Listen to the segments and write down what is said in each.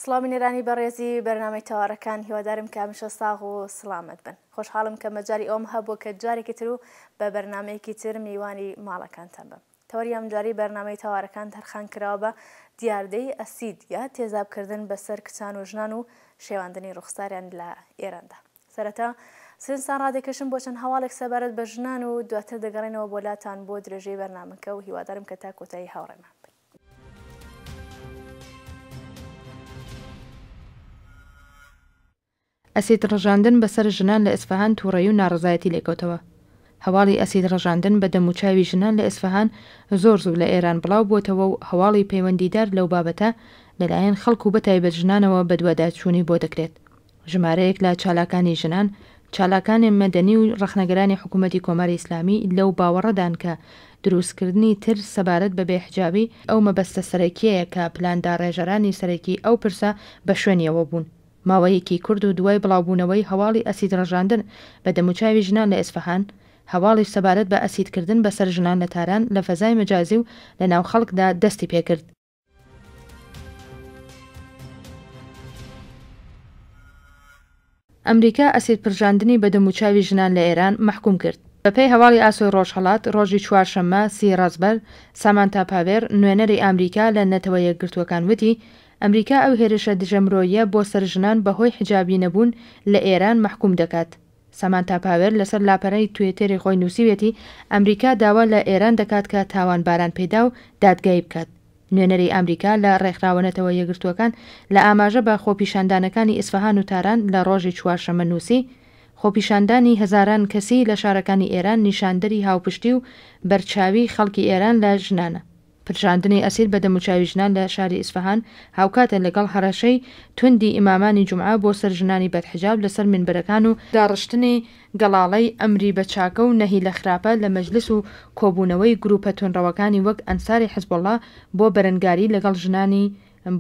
سڵامی نێرانی بەڕێزی بەرنامەی تەوارەکان هیوادارم کە هەمیشە ساغ و سڵامەت بن. خۆشحاڵم کە مەجاری ئەوم هەبوو کە جارێکی تر و بە بەرنمەیەکی تر میوانی ماڵەکانتان بم. تەوەری ئەم جاری بەرنامەی تەوارەکان تەرخان کراوە بە دیاردەی ئەسید یا تێزابکردن بەسەر کچان و ژنان و شێواندنی ڕوخساریان لە ئێراندا. سەرەتا سرنجتان ڕادێکەشم بۆ چەند هەواڵێک سەبارەت بە ژنان و دواتر دەگەڕێنەوە بۆ لاتان بۆ درێژەی بەرنامەکە و هیوادارم کە تا کۆتایی هاوڕێمان. ئەسید ڕژاندن بەسەر ژنان لە ئیسفەهان تووڕەیی و ناڕزایەتی لێکەوتەوە. هەواڵی ئەسید ڕژاندن بە دەموچاوی ژنان لە ئیسفەهان زۆر زوو لە ئێران بڵاو بووتەوە و هەواڵی پەیوەندیدار لەو بابەتە لەلایەن خەڵک و بەتایبەت ژنانەوە بە دوواداچوونی بۆ دەکرێت. ژمارەیەک لە چالاکانی ژنان، چالاکانی مەدەنی و ڕەخنەگەرانی حکوومەتی کۆماری ئیسلامی لەو باوەڕەدان کە دروستکردنی تر سەبارەت بە بێحجابی ئەو مەبەستە سەرەکیەیە کە پلاندا ڕێژەرانی سەرەکی ئەو پرسە بە شوێنیەوە بوون. ماوەیەکی کورد و دوای بڵاوبوونەوەی هەواڵی ئەسید ڕژاندن بە دەموچاوی ژنان لە ئیسفەهان، هەواڵی سەبارەت بە ئەسیدکردن بەسەر ژنان لە تاران لە فەزای مەجازی و لە ناو خەڵکدا دەستی پێکرد. ئەمریکا ئەسید پرژاندنی بە دەموچاوی ژنان لە ئێران مەحکوم کرد. بەپێی هەواڵی ئاسۆی ڕۆژهەڵات ڕۆژی چوارشەممە سی ڕازبەر سامانتا پاوێر نوێنەری ئامریکا لە نەتەوە یەکگرتووەکان وتی ئەمریکا ئەو هێرشە دژەمرۆیە بۆ سەر ژنان بەهۆی حجابی نەبوون لە ئێران مەحکوم دەکات. سامانتا پاوێر لەسەر لاپەرەی توێتێری خۆی نووسیوێتی ئەمریکا داوا لە ئێران دەکات کە تاوانباران پێدا و دادگایی بکات. نوێنەری ئەمریکا لە ڕێکخراوەنەتەوە یەکگرتووەکان لە ئاماژە بە خۆپیشاندانەکانی ئیسفەهان و تاران لە ڕۆژی چوارشەممە نووسی خۆپیشاندانی هەزاران کەسی لە شارەکانی ئێران نیشاندەری هاوپشتی و بەرچاوی خەڵکی ئێران لە ژنانە. پرژاندنی ئەسید بە دەموچاوی ژنان لە شاری ئیسفەهان هاوکاتە لەگەڵ هەڕەشەی توندی ئیمامانی جومعە بۆ سەر ژنانی بەدحجاب لەسەر منبەرەکان و داڕشتنی گەڵاڵەی ئەمری بە چاکە و نەهی لە خراپە لە مەجلس و کۆبوونەوەی گروپە تۆنڕەوەکانی وەک ئەنساری حیزبوڵڵا بۆ بەرەنگاری لەگەڵ ژنانی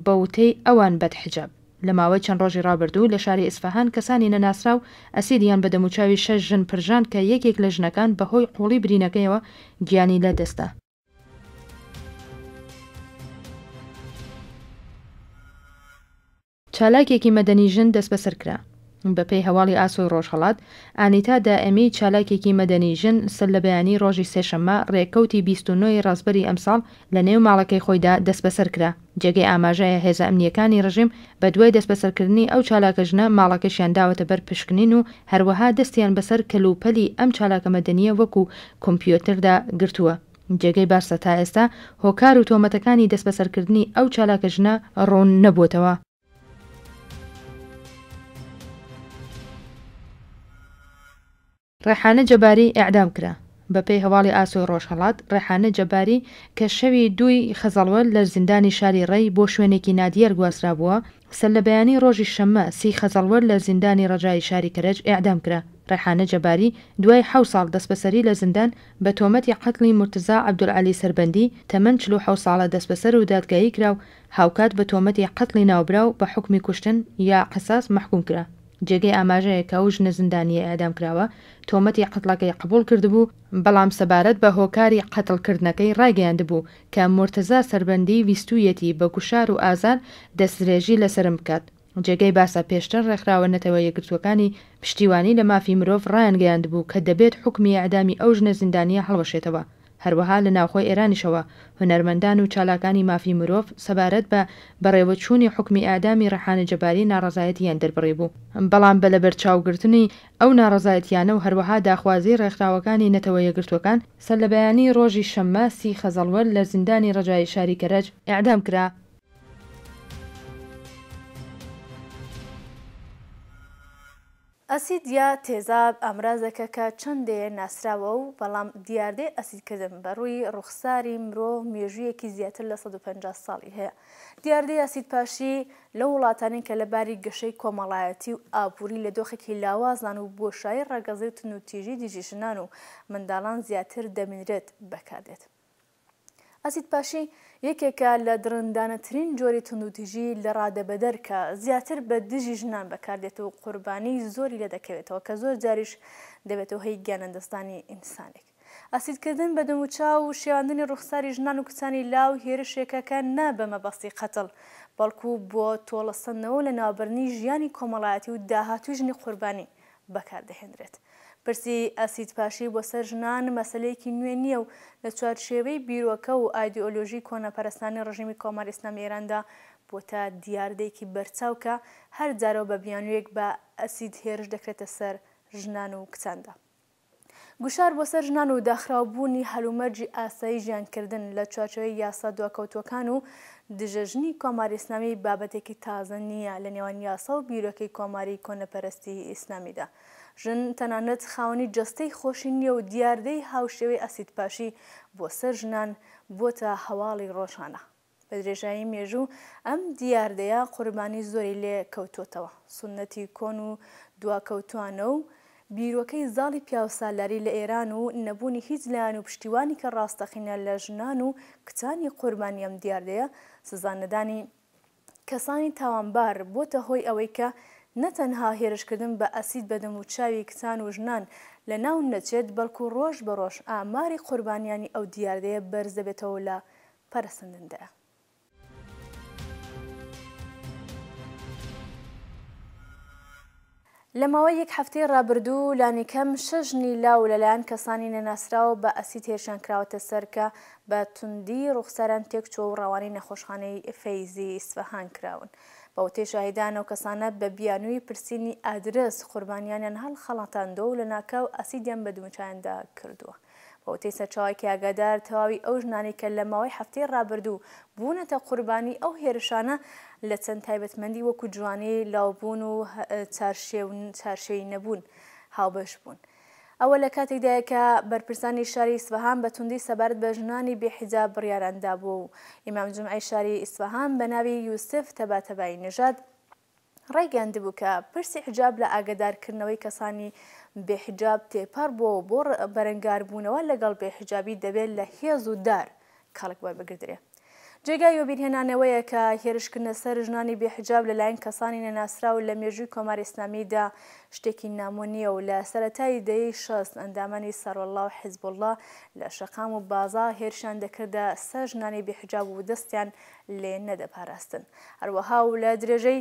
بەوتەی ئەوان بەدحجاب. لە ماوەی چەند ڕۆژی ڕابردوو لە شاری ئیسفەهان کەسانی نەناسرا و ئەسیدیان بە دەموچاوی 6 ژن پرژاند کە یەکێک لە ژنەکان بەهۆی قوڵی برینەکەیەوە گیانی لە دەستا. چالاکێکی مەدەنی ژن دەست بەسەر کرا. بەپێی هەواڵی ئاسۆی ڕۆژهەڵات ئانیتا دائەمی چالاکێکی مەدەنی ژن سەر لە بەیانی ڕۆژی سێشەممە ڕێکەوتی 29 ڕازبەری ئەمساڵ لە نێو ماڵەکەی خۆیدا دەست بەسەر کرا. جێگەی ئاماژەیە هێزە ئەمنیەکانی ڕژیم بە دوای دەست بەسەرکردنی ئەو چالاکە ژنە ماڵەکەشیان داوەتە بەر پشکنین و هەروەها دەستیان بەسەر کەلوپەلی ئەم چالاکە مەدەنیە وەکو کۆمپیۆتردا گرتووە. جێگەی بارسە تا ئێستا هۆکار و تۆمەتەکانی دەست بەسەرکردنی ئەو چالاکە ژنە ڕوون نەبووتەوە. ڕێحانە جەباری ئیعدام کرا. بەپێی هەواڵی ئاسۆی ڕۆژهەڵات ڕێحانە جەباری کە شەوی 2 خەزەڵوەر لە زیندانی شاری ڕێی بۆ شوێنێکی نادیار گواسترا بووە سەر لە بەیانی ڕۆژی شەممە 30 خەزەڵوەر لە زیندانی ڕەجای شاری کەرەج ئیعدام کرا. ڕێحانە جەباری دوای 7 ساڵ دەستبەسەری لە زیندان بە تۆمەتی قەتڵی مرتزا عەبدولعەلی سەربەندی تەمەن 47 ساڵە دەستبەسەر و دادگایی کرا و هاوکات بە تۆمەتی قەتڵی ناوبراو بە حوکمی کوشتن یا قساس مەحکوم کرا. جێگەی ئاماژەیە کە ئەو ژنە زیندانیە ئەعدام کراوە تۆمەتی قەتڵەکەی قبول کردبوو، بەڵام سەبارەت بە هۆکاری قەتڵکردنەکەی ڕایگەیاندبوو کە مرتزا سەربەندی ویستوویەتی بە کوشار و ئازار دەستدرێژی لەسرم بکات. جێگەی باسە پێشتر ڕێکخراوەنەتەوە یەکگرتووەکانی پشتیوانی لە مافی مرۆڤ ڕایانگەیاندبوو کە دەبێت حوکمی ئەعدامی ئەو ژنە زیندانیە هەڵوەشێتەوە. هەروەها لە ناوخۆی ئێرانیشەوە هونەرمەندان و چالاکانی مافی مرۆڤ سەبارەت بە بەڕێوەچوونی حوکمی ئەعدامی ڕێحانە جەباری ناڕەزایەتیان دەربڕی بوو. بەڵام بە لەبەرچاوگرتنی ئەو ناڕەزایەتیانە و هەروەها داخوازی ڕێکخراوەکانی نەتەوە یەکگرتووەکان سەر لە بەیانی ڕۆژی شەممە 30 خەزەڵوەر لە زیندانی ڕەجای شاری کەرەج ئیعدام کرا. ئەسید یا تێزاب ئامرازەکە کە چەندێ ناسراوە و بەڵام دیاردەی ئەسیدکردن بەڕووی ڕوخساری مرۆڤ مێژوویەکی زیاتر لە 150 ساڵی هەیە. دیاردەی ئەسید پاشی لە وڵاتانی کە لەباری گەشەی کۆمەڵایەتی و ئابووری لە دۆخێکی لاوازان و بۆشایی ڕەگەزی و تنوتیژی دژی ژنان و منداڵان زیاتر دەمێنرێت بەکاردێت. ئەسید پاشی یەکێکە لە درندانەترین جۆری تندوتیژی لە ڕادەبەدەر کە زیاتر بە دژی ژنان بەکاردێت و قوربانی زۆری لە دەکەوێتەوە کە زۆر جاریش دەبێتەوە هەی گیانەندەستانی ئینسانێک. ئاسیدکردن بە دەموچاو و شێواندنی ڕوخساری ژنان و کچانی لاو هێرشێکەکە نا بە مەبەستی قەتڵ بەڵکو بۆ تۆڵەسەندنەوە لە ناوبردنی ژیانی کۆمەڵایەتی و داهاتوی ژنی قوربانی بەکاردەهێنرێت. پرسی ئاسیدپاشی بۆ سەر ژنان مەسەلەیەکی نوێ نییە و لە چوارچێوەی بیرۆکە و ئایدئۆلۆژی کۆنەپەرستانی ڕژیمی کۆماری ئیسلامی ئێراندا بۆتە دیاردەیەکی بەرچاوکە هەر جارەوە بە بیانوێک بە ئەسید هێرش دەکرێتە سەر ژنان و کچاندا. گوشار بۆ سەر ژنان و داخراوبوونی هەلومەرجی ئاسایی ژیانکردن لە چوارچێوەی یاسا دواکەوتوەکان و دژەژنی کۆماری ئیسلامی بابەتێکی تازە نییە لە نێوان یاسا و بیرۆکەی کۆماری کۆنەپەرستی ئیسلامیدا. ژن تەنانەت خاوەنی جەستەی خۆشی نییە و دیاردەی هاوشێوەی ئەسیدپاشی بۆ سەر ژنان بۆتە هەواڵی ڕۆژانە. بە درێژایی مێژوو ئەم دیاردەیە قوربانی زۆری لێ کەوتوتەوە. سونەتی کۆن و دواکەوتوانە و بیرۆکەی زاڵی پیاوسالاری لە ئێران و نەبوونی هیچ لایەن و پشتیوانی کە ڕاستەقینە لە ژنان و کچانی قوربانی ئەم دیاردەیە سزانەدانی کەسانی تاوانبار بۆتە هۆی ئەوەی کە نەتەنها هێرشکردن بە ئەسید بە دەموچاوی کچان و ژنان لە ناو نەچێت بەڵکو ڕۆژ بە ڕۆژ ئاماری قوربانیانی ئەو دیاردەیە بەرز دەبێتەوە لە پەرسەندندا. لە ماوەی یەک هەفتەی ڕابردوو لانیکەم 6 ژنی لاو لەلایەن کەسانی نەناسراوە بە ئەسید هێرشان کراوەتە سەر کە بە توندی ڕوخساران تێکچۆ و ڕەوانی نەخۆشخانەی فەیزی ئیسفەهان کراون. بەوتەی شاهیدانە و کەسانە بە بیانووی پرسینی ئادرس قوربانیانیان هەڵخەڵاتاندەوە و لە ناکاو ئەسیدیان بە دموچیاندا کردووە. بەوتەی سەرچاوێکی ئاگادار تەواوی ئەو ژنانی کە لە ماوەی هەفتەی ڕابردوو بوونەتە قوربانی ئەو هێرشانە لە چەند تایبەتمەندی وەکو جوانی لاوبوون و چارشێوی نەبوون هاوبەش بوون. ئەوە لە کاتێکدایە کە بەرپرسانی شاری ئیسفەهان بە توندی سەبارەت بە ژنانی بێحیجاب بڕیاراندا بوو و ئیمام جومعەی شاری ئیسفەهان بە ناوی یوسف تەباتەبایی نژاد ڕایگەاندبوو کە پرسی حجاب لە ئاگادارکردنەوەی کەسانی بێحیجاب تێپەڕ بۆ بەرەنگاربوونەوە لەگەڵ بێحیجابی دەبێت لە هێز و دار کاڵک وەربگردرێ. جێگای وەبیرهێنانەوەیە کە هێرشکردنە سەر ژنانی بێحیجاب لەلایەن کەسانی نەناسرا و لە مێژووی کۆماری ئیسلامیدا شتێکی نامۆنیە و لە سەرەتای دەیەی 6 ئەندامانی سەرۆڵڵا و حیزبوڵڵا لە شەقام و بازا هێرشان دەکردە سەر ژنانی بێحیجاب و دەستیان لێ نەدەپاراستن. هەروەها و لە درێژەی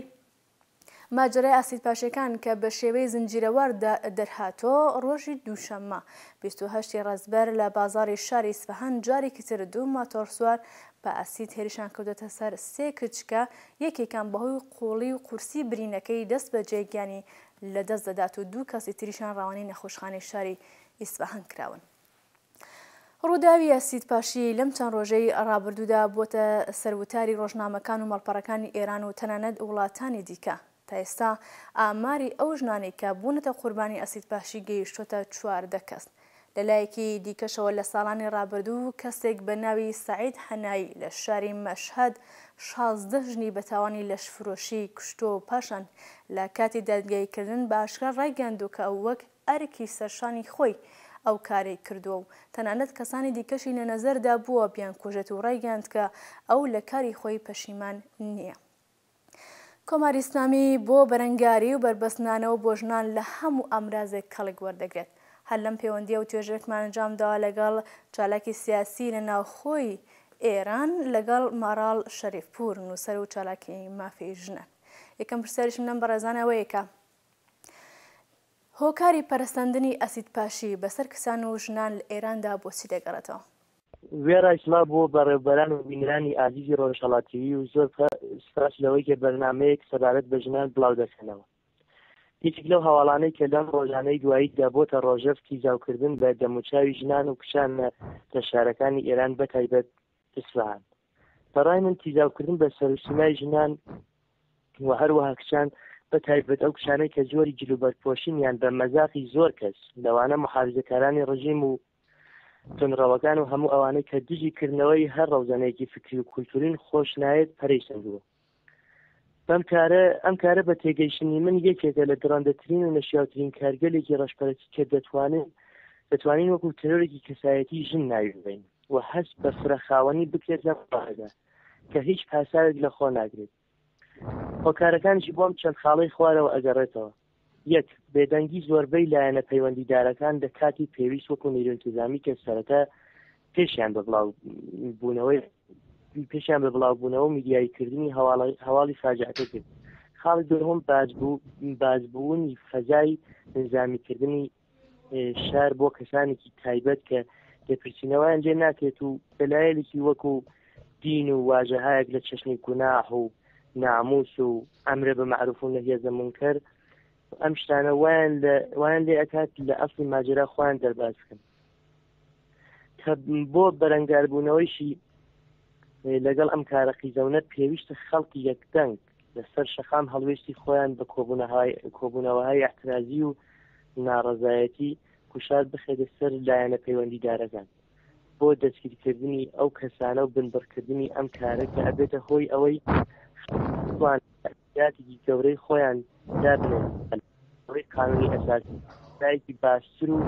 ماجرای ئاسیدپاشەکان کە بە شێوەی زنجیرەوار دەرهاتۆ ڕۆژی دووشەممە 28 ڕەزبەر لە بازاڕی شاری ئیسفەهان جارێکی تر دوو ماتۆرسوار بە ئاسید هێرشان کردوتە سەر 3 کچکە یەکێکان بەهۆی قوڵی و قورسی برینەکەی دەست بە جێگیانی لە دەست دەدات و 2 کەسی تریشان ڕاوەنی نەخۆشخانەی شاری ئیسفەهان کراون. ڕووداوی ئاسیدپاشی لەم چەند ڕۆژەی ڕابردوودا بۆتە سەروتاری ڕۆژنامەکان و مەڵپەڕەکانی ئێران و تەنانەت وڵاتانی دیکە. تا ئێستا ئاماری ئەو ژنانی کە بوونەتە قوربانی ئەسیدپاشی گەیشتۆتە 14 کەس. لەلایەکی دیکەشەوە لە ساڵانی ڕابردوو کەسێک بە ناوی سەعید حەنایی لە شاری مەشهەد 16 ژنی بەتاوانی لەشفرۆشی کوشتۆ و پاشان لە کاتی دادگاییکردن بە ئاشکرا ڕایگەاندوو کە ئەو وەک ئەرکی سەرشانی خۆی ئەو کارێک کردووە و تەنانەت کەسانی دیکەشی لەنەزەردا بووە بیان کوژێت و ڕایگەاند کە ئەو لە کاری خۆی پەشیمان نییە. کۆماری ئیسلامی بۆ بەرەنگاری و بربەستنانەوە بۆ ژنان لە هەموو ئەمرازێک کەڵک وەردەگرێت. هەر لەم پەیوەندیە و توێژێکمان ئەنجامداوە لەگەڵ چالاکی سیاسی لە ناوخۆی ئێران لەگەڵ ماڕاڵ شەریفپور نووسەر و چالاکی مافی ژنان. یەکەم پرسیاریشم لەم بەڕێزانەوەیەکە هۆکاری پەرستاندنی ئەسیدپاشی بەسەر کەسان و ژنان لە ئێراندا بۆچی دەگەڕێتەوە؟ وێرە ئیسلا بۆ بەڕێوەبەران و بینرانی ئازیزی ڕۆژهەڵاتیوی و زۆر سپاس لەوەی کە بەرنامەیەک سەبارەت بە ژنان بڵاو دەکەنەوە. هیچێک لەو هەواڵانەی کە لەم ڕۆژانەی دواییدا بۆتە ڕۆژەف تیزاوکردن بە دەموچاوی ژنان و کچان لە شارەکانی ئێران بەتایبەت ئیسفەهان. بەڕای من تیزاوکردن بە سەرسیمای ژنان و هەروەها کچان بەتایبەت ئەو کچانەی کە زۆری جلوبەرپۆشینیان بە مەزاقی زۆر کەس لەوانە محافزەکارانی ڕژیم و تونڕەوەکان و هەموو ئەوانەی کە دژیکردنەوەی هەر ڕەوزانەیەکی فکری و کولتورین خۆش نایێت پەرەیسەندووە. ئەم کارە بە تێگەیشتنی من یەکێکە لە گڕاندەترین و نەشیاوترین کارگەلێکی ڕەشپەرستی کە دەتوانین وەکو تەرۆرێکی کەسایەتی ژن ناوی ببین و هەست بە فرەخاوەنی بکرێت لەم ڕاهەدا کە هیچ پاساوێک لە خۆ ناگرێت. هۆکارەکانشی بۆم چەند خاڵەی خوارەوە ئەگەڕێتەوە. یەک بێدەنگی زۆربەی لایەنە پەیوەندیدارەکان لە کاتی پێویست وەکو نێروئینتیزامی کە سەرەتا پێشیان بە بڵاوبوونەوە میدیاییکردنی هەواڵی فاجعەکە کرد. خاڵی دووەم بازبوونی فەزای نظامیکردنی شار بۆ کەسانێکی تایبەت کە لێپرسینەوەیان لێ ناکرێت و دەلایەلێکی وەکو دین و واژەهایەک لە چەشنی گوناح و ناموس و ئەمرە بە معروف و نەهی عەن المونکەر ئەم شتانە وایان لێ ئەکات لە ئەسڵی ماجرا خۆیان دەرباز بکەن کە بۆ بەرەنگاربوونەوەیشی لەگەڵ ئەم کارە قیزەونە پێویستە خەڵکی یەکدەنگ لەسەر شەقام هەڵوێستی خۆیان بە کۆبوونەوەهای احترازی و ناڕەزایەتی کوشار بخێتە سەر لایەنە پەیوەندیدارەکان بۆ دەستگیرکردنی ئەو کەسانە و بنبڕکردنی ئەم کارە کە ئەبێتە هۆی ئەوەی یاتێکی گەورەی خۆیان دابنێن ڕێی قانونی ئەساسی دایکی باشتر و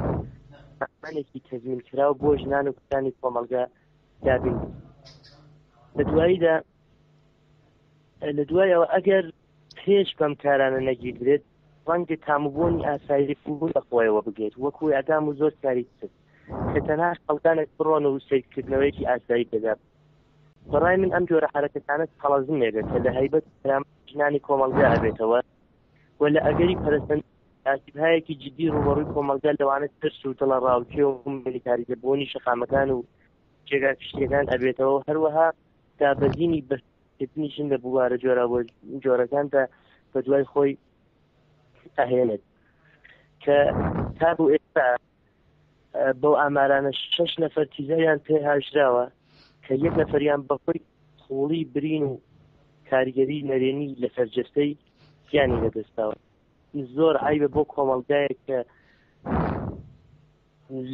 ئەمانێکی تەزمینکراو بۆ ژنان و کەسانی کۆمەڵگە دابین. لە دوایەوە ئەگەر پێش بەم کارانە نەگیردرێت ڕەنگە تامبوونی ئاسایی بوون بەخۆیەوە بگێت وەکوی ئەدام و زۆر کاری تر کە تەنها خەڵکانێک بڕۆن و سیرکردنەوەیەکی ئاسایی پێدا بەڕای من ئەم جۆرە حرەکەتانە قەڵەزمێگە کە لە هەیبەت ژنانی کۆمەڵگا ئەبێتەوە و لە ئەگەری پەرستن ئاسیبهایەکی جدی ڕوبەڕووی کۆمەلگا لەوانە ترس و دڵە ڕاوکێ و ملیتاریزەبوونی شەقامەکان و جێگا کشتیەکان ئەبێتەوە هەروەها دابەزینی بەستنیشن لە بوارە جۆرەکاندا بە دوای خۆی ئەهێنێت کە تا بۆ ئێستا بەو ئامارانە 6 نەفەر تیزەیان پێ هاژراوە کە 1 نەفەریان بەخۆی خوڵی برین و کاریگەری نەرێنی لە سەرجەستەی گیانی لەدەستاوە. زۆر عیبە بۆ کۆمەڵگایەک کە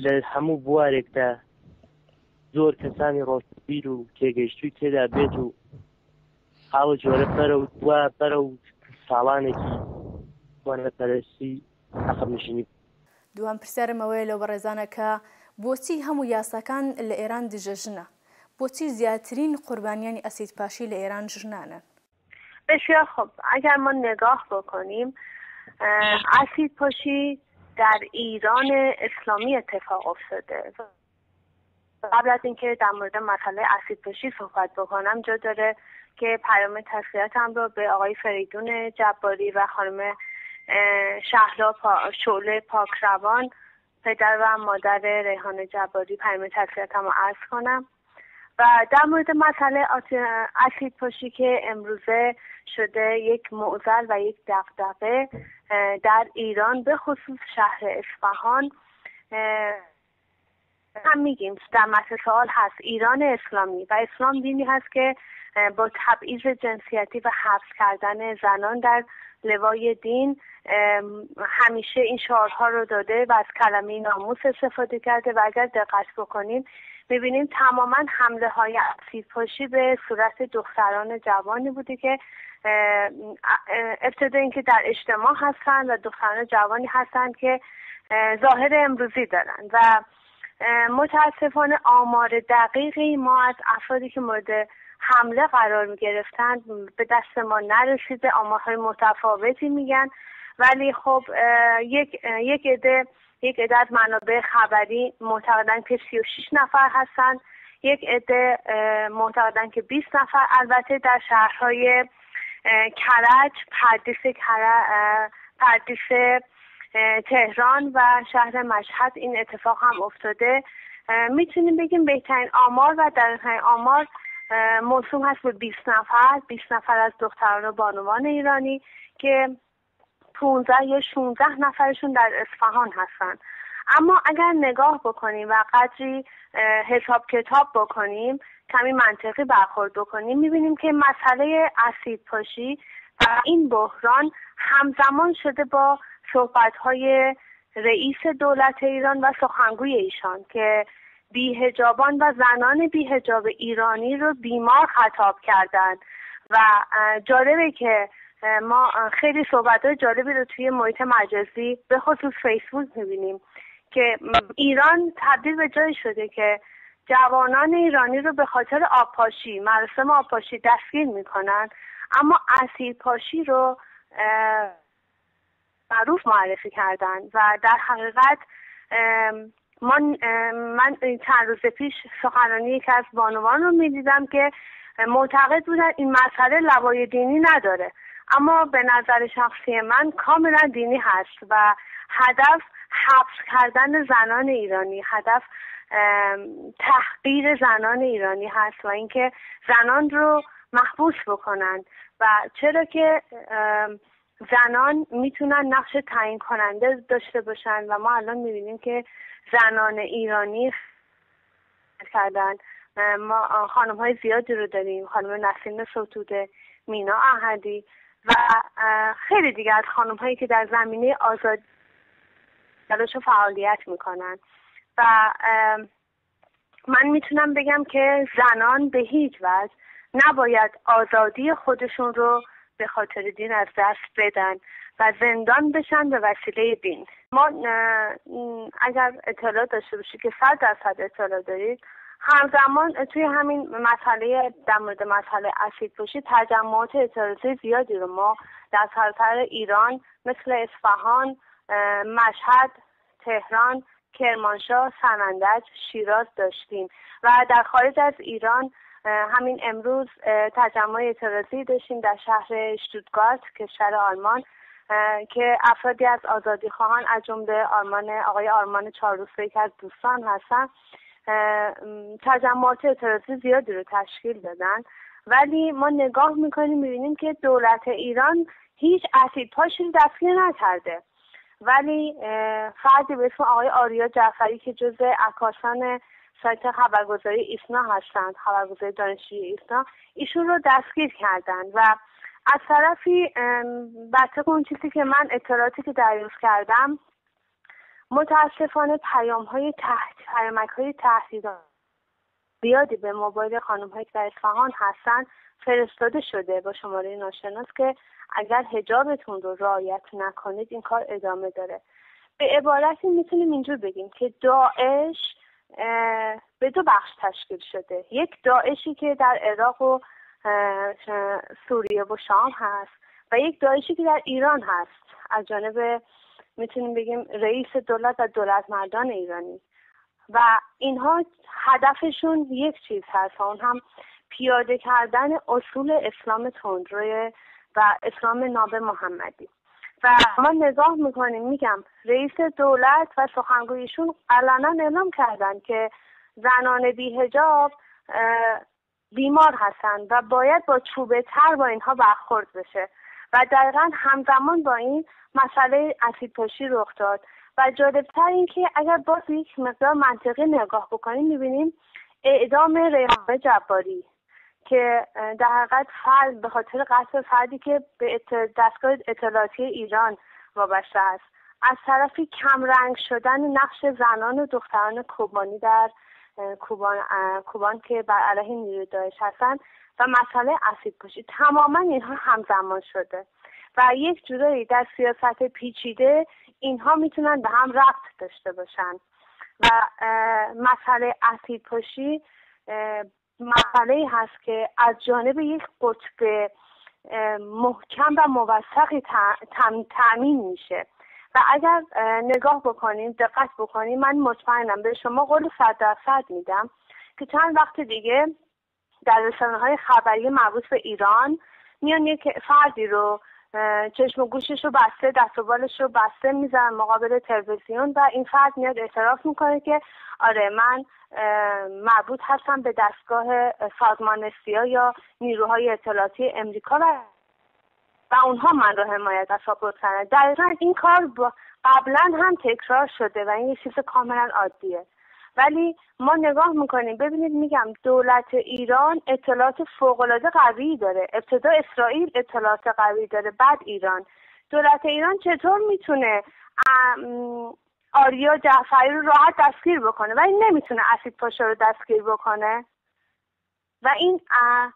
لە هەموو بوارێکدا زۆر کەسانی ڕۆشنبیر و تێگەیشتووی تێدا بێت و ئاوە جۆرە بەرە و ساڵانێکی وانەپەرستی عەقبنشینی. دوام پرسیارمەوەی لەو بەڕێزانە کە بۆچی هەموو یاساکان لە ئێران دژەژنە؟ بۆچی زیاترین قوربانیانی ئەسیدپاشی لە ئێران ژنانن؟ بسیار خب، اگر ما نگاه بکنیم اسیدپاشی در ایران اسلامی اتفاق افتاده. قبل از اینکه در مورد مسئله اسیدپاشی صحبت بکنم جا داره که پیام تسلیتم رو به آقای فریدون جباری و خانم شعله پاکروان پدر و مادر ریحانه جباری پیام تسلیتم رو عرض کنم. و در مورد مسئله اسیدپاشی که امروزه شده یک معضل و یک دغدغه در ایران به خصوص شهر اصفهان، هم میگیم در متن سوال هست ایران اسلامی و اسلام دینی هست که با تبعیض جنسیتی و حبس کردن زنان در لوای دین همیشه این شعارها رو داده و از کلمه ناموس استفاده کرده و اگر دقت بکنیم میبینیم تماما حمله های اسیدپاشی به صورت دختران جوانی بوده که ابتدا اینکه در اجتماع هستند و دختران جوانی هستند که ظاهر امروزی دارند و متاسفانه آمار دقیقی ما از افرادی که مورد حمله قرار می گرفتند به دست ما نرسیده. آمارهای متفاوتی میگن ولی خب یک عده از منابع خبری معتقدن که 36 نفر هستند، یک عده معتقدن که 20 نفر. البته در شهرهای کرج، پردیس تهران و شهر مشهد این اتفاق هم افتاده. میتونیم بگیم بهترین آمار و دقیق‌ترین آمار موسوم هست به 20 نفر از دختران و بانوان ایرانی که 15 یا 16 نفرشون در اصفهان هستن. اما اگر نگاه بکنیم و قدری حساب کتاب بکنیم، کمی منطقی برخورد بکنیم، میبینیم که مسئله اسیدپاشی و این بحران همزمان شده با صحبت‌های رئیس دولت ایران و سخنگوی ایشان که بی‌حجابان و زنان بی‌حجاب ایرانی رو بیمار خطاب کردند و جالبه که ما خیلی صحبت‌های جالبی رو توی محیط مجازی به خصوص فیسبوک می‌بینیم که ایران تبدیل به جایی شده که جوانان ایرانی رو به خاطر آبپاشی، مراسم آبپاشی دستگیر می‌کنن، اما اسیدپاشی رو معروف معرفی کردن و در حقیقت من چند روز پیش سخنرانی یکی از بانوان رو می‌دیدم که معتقد بودن این مسئله لوای دینی نداره، اما به نظر شخصی من کاملا دینی هست و هدف حبس کردن زنان ایرانی، هدف تحقیر زنان ایرانی هست و اینکه زنان رو محبوس بکنن و چرا که زنان میتونن نقش تعیین کننده داشته باشن و ما الان میبینیم که زنان ایرانی کردن. ما خانم های زیادی رو داریم، خانم نسیم ستوده، مینا احدی و خیلی دیگه از خانم هایی که در زمینه آزادی تلاش و فعالیت میکنن و من میتونم بگم که زنان به هیچ وجه نباید آزادی خودشون رو به خاطر دین از دست بدن و زندان بشن به وسیله دین. ما اگر اطلاع داشته باشید که 100% اطلاع دارید، همزمان توی همین مسئله در مورد مسئله اسیدپاشی تجمعات اعتراضی زیادی رو ما در سراسر ایران مثل اصفهان، مشهد، تهران، کرمانشاه، سنندج، شیراز داشتیم و در خارج از ایران همین امروز تجمع اعتراضی داشتیم در شهر شتوتگارت کشور آلمان که افرادی از آزادی خواهان از جمله آقای آرمان چهارروسفه که از دوستان هستن تجمعات اعتراضی زیادی رو تشکیل دادن، ولی ما نگاه میکنیم میبینیم که دولت ایران هیچ اسیدپاشی دستگیر نکرده، ولی فردی به اسم آقای آریا جعفری که جزء عکاسان سایت خبرگزاری ایسنا هستند، خبرگزاری دانشجویی ایسنا، ایشون رو دستگیر کردن و از طرفی بر طبق اون چیزی که من اطلاعاتی که دریافت کردم متاسفانه پیامک های تهدیدآمیز زیادی به موبایل خانم‌هایی که در اصفهان هستن فرستاده شده با شماره ناشناس که اگر حجابتون رو رعایت نکنید این کار ادامه داره. به عبارتی میتونیم اینجور بگیم که داعش به دو بخش تشکیل شده، یک داعشی که در عراق و سوریه و شام هست و یک داعشی که در ایران هست از جانب میتونیم بگیم رئیس دولت و دولت مردان ایرانی و اینها هدفشون یک چیز هست، اون هم پیاده کردن اصول اسلام تندرو و اسلام ناب محمدی و ما نگاه میکنیم میگم رئیس دولت و سخنگویشون علنا اعلام کردن که زنان بی حجاب بیمار هستن و باید با چوبه تر با اینها برخورد بشه و دقیقا همزمان با این مسئله اسیدپاشی رخ داد و جالبتر این که اگر باز یک مقدار منطقی نگاه بکنیم میبینیم اعدام ریحانه جباری که در حقیقت فرد به خاطر قتل فردی که به دستگاه اطلاعاتی ایران وابسته است، از طرفی کمرنگ شدن نقش زنان و دختران کوبانی در کوبان که بر علیه نیروی داعش هستند و مسئله اسیدپاشی، تماما اینها همزمان شده و یک جورایی در سیاست پیچیده اینها میتونن به هم ربط داشته باشن و مسئله اسیدپاشی مسئله هست که از جانب یک قطب محکم و موثقی تامین میشه و اگر نگاه بکنیم دقت بکنیم من مطمئنم به شما قول 100% میدم که چند وقت دیگه در رسانه‌های خبری مربوط به ایران میان یک فردی رو چشم و گوشش رو بسته دست و بالش رو بسته میزنن مقابل تلویزیون و این فرد میاد اعتراف میکنه که آره من مربوط هستم به دستگاه سازمان سیا یا نیروهای اطلاعاتی امریکا و اونها من رو حمایت و ساپورت کردن. دقیقا این کار قبلا هم تکرار شده و این یه چیز کاملا عادیه، ولی ما نگاه میکنیم ببینید میگم دولت ایران اطلاعات فوق‌العاده قوی داره، ابتدا اسرائیل اطلاعات قوی داره بعد ایران. دولت ایران چطور میتونه آریا جعفری رو راحت دستگیر بکنه ولی نمیتونه اسیدپاشا رو دستگیر بکنه؟ و این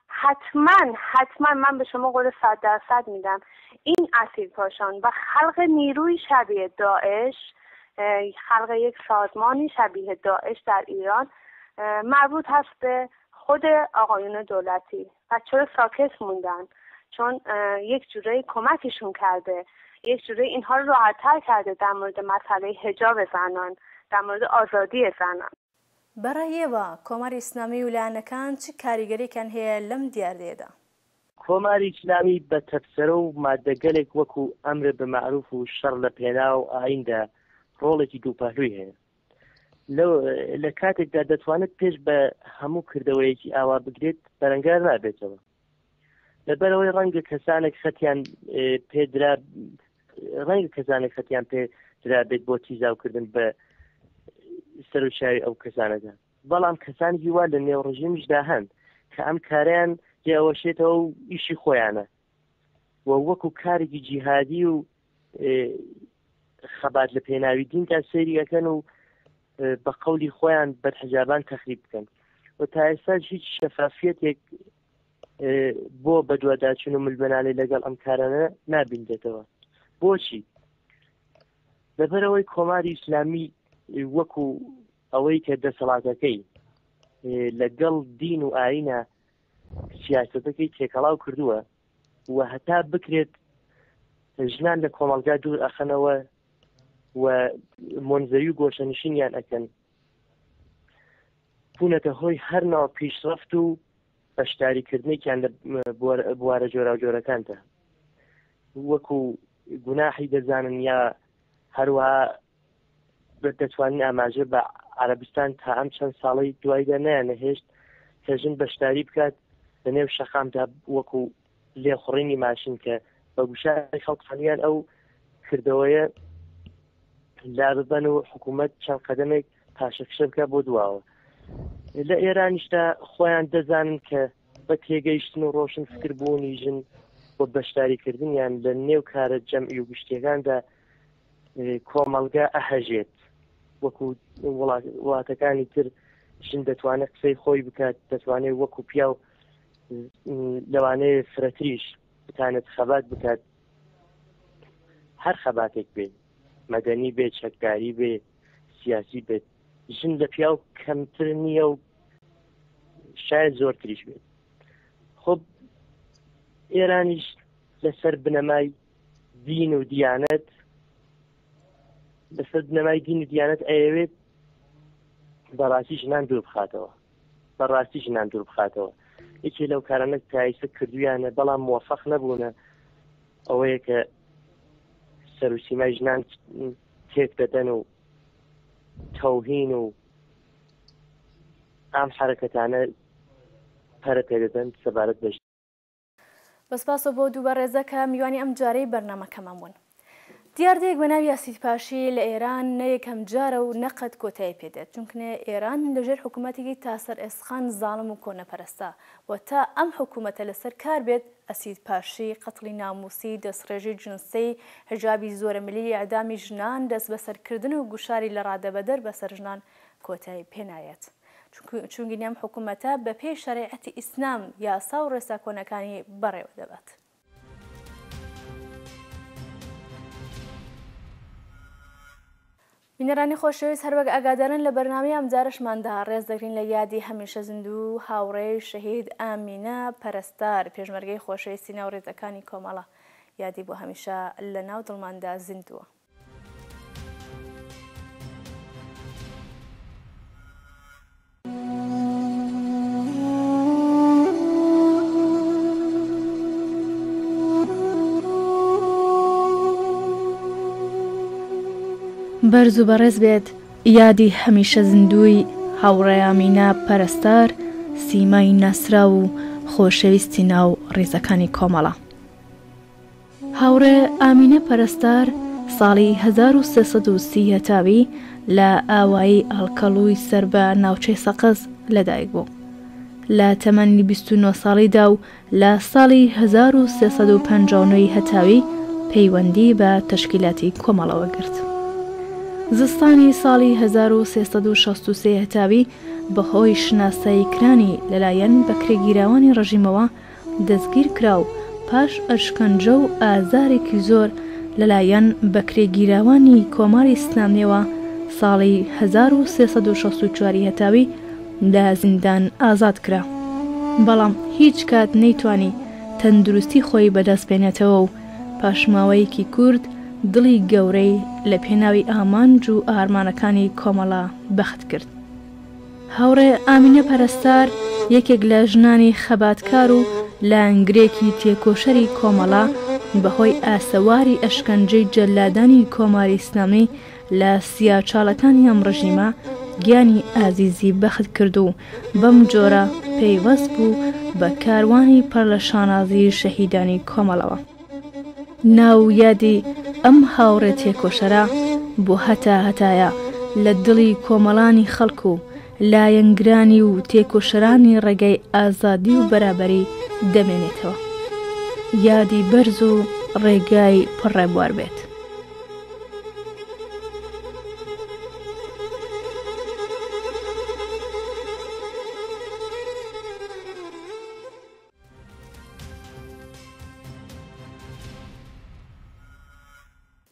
حتما من به شما قول 100% میدم این اسیدپاشان و خلق نیروی شبیه داعش، خلق یک سازمانی شبیه داعش در ایران مربوط هست به خود آقایون دولتی و چرا ساکت موندن؟ چون یک جورایی کمکشون کرده یه جوری اینها رو راحت‌تر کرده در مورد مسئله حجاب زنان، در مورد آزادی زنان. بەڕێوە کۆماری ئیسلامی و لایەنەکان چ کاریگەریەکان هەیە لەم دیاردەیەدا؟ کۆماری ئیسلامی بە تەفسەرە و مادەگەلێک وەکو ئەمر بە معروف و شەڕ لە پێنا و ئایندا ڕۆڵێکی دووپەهلووی هەیە. لە کاتێکدا دەتوانێت پێش بە هەموو کردەوەیەکی ئاوا بگرێت بەرەنگار نابێتەوە، لەبەرەوەی ڕەنگە کەسانێک خەتیان پێدرا بێت بۆ تیزاوکردن بە سەر و چاوی ئەو کەسانەدا، بەڵام کەسانی وا لە نێو ڕژیمیشدا هەن کە ئەم کاریان جیاوەشێتەوە و ئیشی خۆیانە و وەکو کارێکی جیهادی و خەبات لە پێناوی دیندا سەیری ئەکەن و بە قەولی خۆیان بەرحەجابان تەخریب بکەن و تا ئێستا هیچ شەفافیەتێک بۆ بەدواداچون و ملبەنانەی لەگەڵ ئەم کارانە نابیندێتەوە. بۆچی؟ لەبەرەوەی کۆماری ئیسلامی وەکو ئەوەی کە دەسەڵاتەکەی لەگەڵ دین و ئاینە سیاسەتەکەی تێکەڵاو کردووە و هەتا بکرێت ژنان لە کۆمەڵگا دوور ئەخەنەوە و مۆنزەوی و گۆشەنشینیان ئەکەن، بوونەتە هۆی هەر ناو پیشرەفت و بەشداریکردنێکیان لە بوارە جۆرا و جۆرەکاندا، وەکو گوناحی دەزانن یا هەروەها دەتوانین ئاماژە بە عەرەبستان تا ئەم چەند ساڵی دوایدا نەیانەهێشت کە ژن بەشداری بکات لە نێو شەقامدا وەکو لێخوڕینی ماشین کە بە گوشاری خەڵکانیان ئەو کردەوەیە لا ببەن و حکوومەت چەند قەدەمێک پاشەکشە بکە بۆ دواوە. لە ئێرانیشدا خۆیان دەزانن کە بە تێگەیشتن و ڕۆشن فکربوونی ژن بۆ بەشداریکردنیان لە نێو کارە جەمعی و گشتیەکاندا کۆمەڵگا ئەهەژێت، وەکو وڵاتەکانی تر ژن دەتوانێت قسەی خۆی بکات، دەتوانێت وەکو پیا و لەوانەیە فرەتریش بتانێت خەبات بکات، هەر خەباتێک بێت، مەدەنی بێت، چەکداری بێت، سیاسی بێت، ژن لە پیا و کەمتر نییە و شاید زۆرتریش بێت. خۆ ئێرانیش لەسەر بنەمای دین و دیانەت ئەیەوێت بەڕاستی ژنان دوور بخاتەوە. یەکێ لەو کارانە تایسە کردویانە بەڵام موفق نەبوونە ئەوەیە کە سەرسیمای ژنان تێک دەدەن و تەوهین و ئام حرەکەتانە پەرە پێدەدەن سەبارەت بەژن. بەسپاسۆ بۆ دووبە ڕێزەکە میوانی ئەم جارەی بەرنامەکەمان بوون. دیاردەیەک بە ناوی ئاسیدپاشی لە ئێران نەیەکەم جارە و نەقەت کۆتایی پێدێت، چونکە ئێران لەژێر حکوومەتێکی تاسەر ئێسخان زاڵم و کۆنەپەرستە و تا ئەم حکوومەتە لەسەر کار بێت ئاسیدپاشی، قەتڵی ناموسی، دەستڕێژی جنسی، حجابی زۆرە ملی، ئەعدامی ژنان، دەست بەسەرکردن و گوشاری لە ڕادەبەدەر بەسەر ژنان کۆتایی پێنایەت، چونکە ئەم حکوومەتە بە پێی شەریعەتی ئیسلام یاسا و ڕێسا کۆنەکانی بەڕێوە دەبات. بینەرانی خۆشەویست، هەروەک ئاگادارن لە بەرنامەی ئەم جارەشماندا ڕێز دەگرین لە یادی هەمیشە زیندوو هاوڕێی شەهید ئامینە پەرستار، پێشمەرگەی خۆشەویستی ناو ڕێزەکانی کۆمەڵە، یادی بۆ هەمیشە لە ناو دڵماندا زیندووە. بەرز و بەڕێز بێت یادی هەمیشە زیندووی هاوڕێی ئامینە پەرستار، سیمای ناسرا و خۆشەویستی ناو ڕێزەکانی کۆمەڵە. هاوڕێ ئامینە پەرستار ساڵی 1330 هەتاوی لە ئاوایی ئەڵکەڵووی سەر بە ناوچەی سەقز لەدایک بوو. لە تەمەنی 29 ساڵیدا و لە ساڵی 1359 هەتاوی پەیوەندی بە تەشکیلاتی کۆمەڵەوە گرت. زستانی ساڵی 1363 هەتاوی بەهۆی شناساییکرانی لەلایەن بەکرێگیراوانی ڕژیمەوە دەستگیر کرا و پاش ئەشکەنجە و ئازارێکی زۆر لەلایەن بەکرێگیراوانی کۆماری ئیسلامیەوە ساڵی 1364 هەتاوی لە زیندان ئازاد کرا، بەڵام هیچ کات نەیتوانی تەندروستی خۆی بەدەست بێنێتەوە و پاشماوەیەکی کورد دڵی گەورەی لە پێناوی ئامانج و ئارمانەکانی کۆمەڵە بەخت کرد. هاوڕێ ئامینە پەرستار یەکێک لە ژنانی خەباتکار و لانگرێکی تێکۆشەری کۆمەڵە بەهۆی ئاسەواری ئەشکەنجەی جەلادانی کۆماری ئیسلامی لە سیاچاڵەکانی ئەم ڕژیمە گیانی ئازیزی بەخت کرد و بەم جۆرە پەیوەست بوو بە کاروانی پڕ لە شانازی شەهیدانی کۆمەڵەوە. ناو یادی ئەم هاوڕێ تێکۆشەرە بۆ هەتایە لە دڵی کۆمەڵانی خەڵک و لایەنگرانی و تێکۆشەرانی ڕێگەی ئازادی و بەرابەری دەمێنێتەوە. یادی بەرز و ڕێگای پڕڕێبوار بێت.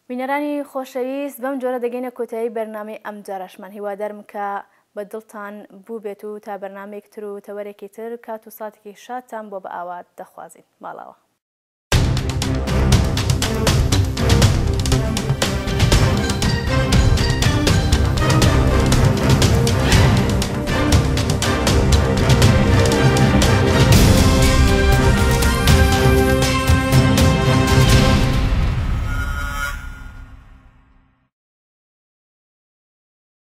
بینەرانی خۆشەویست، بەم جۆرە دەگەینە کۆتایی بەرنامەی ئەم جارەشمان. هیوادارم کە بە دڵتان بوو بێت و تا بەرنامەیەک تر و تەوەرێکی تر کات و ساتێکی شادتان بۆ بە ئاوات دەخوازین. ماڵاوە.